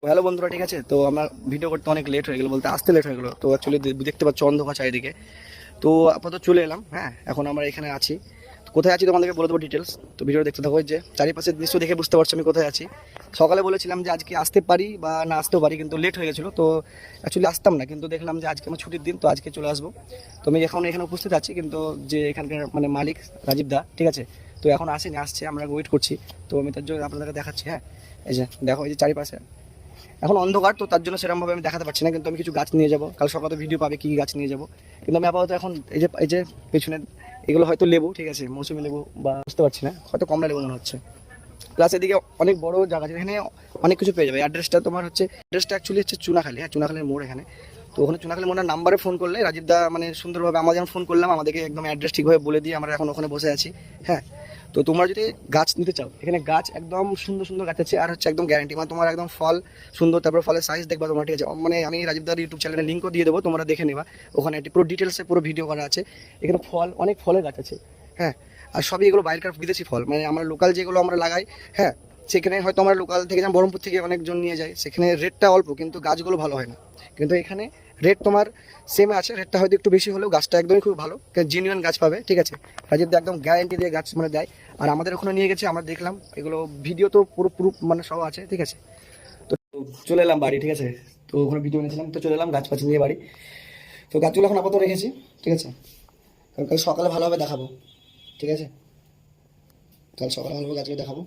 Hello বন্ধুরা, ঠিক আছে। তো আমার ভিডিও করতে অনেক লেট হয়ে গেলো, বলতে আসতে লেট হয়ে গেলো। তো অ্যাকচুয়ালি দেখতে পাচ্ছ অন্ধকার চারিদিকে। তো আপাতত চলে এলাম। হ্যাঁ, এখন আমরা এখানে আছি। তো কোথায় আছি তোমাদেরকে বলে দেবো ডিটেলস। তো ভিডিও দেখতে থাকো। যে চারিপাশের দৃশ্য দেখে বুঝতে পারছো আমি কোথায় আছি। সকালে বলেছিলাম যে আজকে আসতে পারি বা না আসতেও পারি, কিন্তু লেট হয়ে গেছিলো। তো অ্যাকচুয়ালি আসতাম না, কিন্তু দেখলাম যে আজকে আমার ছুটির দিন, তো আজকে চলে আসবো। তো আমি এখন এখানে উপস্থিত আছি, কিন্তু যে এখানকার মানে মালিক রাজীব দা, ঠিক আছে, তো এখন আসেনি, আসছে, আমরা ওয়েট করছি। তো আমি তার জন্য আপনাদেরকে দেখাচ্ছি। হ্যাঁ, এই যে দেখো, এই যে চারিপাশে এখন অন্ধকার, তো তার জন্য সেরকমভাবে আমি দেখাতে পারছি না, কিন্তু আমি কিছু গাছ নিয়ে যাবো। কাল সকালে ভিডিও পাবে কী কী গাছ নিয়ে যাবো। কিন্তু আমি আপাতত এখন এই যে পেছনে এগুলো হয়তো লেবু, ঠিক আছে, মৌসুমি লেবু বা বুঝতে পারছি না, হয়তো কমলা লেবু মনে হচ্ছে। প্লাস এদিকে অনেক বড় জায়গা আছে, এখানে অনেক কিছু পেয়ে যাবে। অ্যাড্রেসটা তোমার হচ্ছে, অ্যাড্রেসটা অ্যাকচুয়ালি হচ্ছে চুনাখালী। হ্যাঁ, চুনাখালীর মোড় এখানে। তো ওখানে চুনাখালী মোড়ের নাম্বারে ফোন করলে রাজীব দা মানে সুন্দরভাবে, আমরা যেমন ফোন করলাম আমাদেরকে একদম অ্যাড্রেস ঠিকভাবে বলে দিয়ে আমরা এখন ওখানে বসে আছি। হ্যাঁ, তো তোমরা যদি গাছ নিতে চাও, এখানে গাছ একদম সুন্দর সুন্দর গাছ আছে, আর হচ্ছে একদম গ্যারান্টি, মানে তোমার একদম ফল সুন্দর, তারপর ফলের সাইজ দেখবা তোমরা, ঠিক আছে। মানে আমি রাজীব দার ইউটিউব চ্যানেলের লিঙ্কও দিয়ে দেবো, তোমরা দেখে নেবা। ওখানে পুরো ডিটেলসে পুরো ভিডিও করা আছে। এখানে ফল, অনেক ফলের গাছ আছে। হ্যাঁ, আর সবই এগুলো বাইরেকার বিদেশি ফল, মানে আমরা লোকাল যেগুলো আমরা লাগাই। হ্যাঁ, সেখানে হয়তো আমরা লোকাল থেকে যেমন বহরমপুর থেকে অনেকজন নিয়ে যায়, সেখানে রেটটা অল্প, কিন্তু গাছগুলো ভালো হয় না। কিন্তু এখানে রেট তোমার সেম আছে, রেটটা হয়তো একটু বেশি হলেও গাছটা একদমই খুব ভালো, জেনুইন গাছ পাবে, ঠিক আছে। রাজীব দা একদম গ্যারান্টি দিয়ে গাছ মানে দেয়। আর আমাদের ওখানে নিয়ে গেছে, আমরা দেখলাম এগুলো, ভিডিও তো পুরো পুরো মানে সব আছে, ঠিক আছে। তো চলে এলাম বাড়ি, ঠিক আছে। তো ওখানে ভিডিও নিয়েছিলাম, তো চলে এলাম গাছ ফাছ নিয়ে বাড়ি। তো গাছগুলো এখন আপাতত রেখেছি, ঠিক আছে। কারণ কাল সকালে ভালোভাবে দেখাবো, ঠিক আছে। কাল সকালে ভালোভাবে গাছগুলো দেখাবো।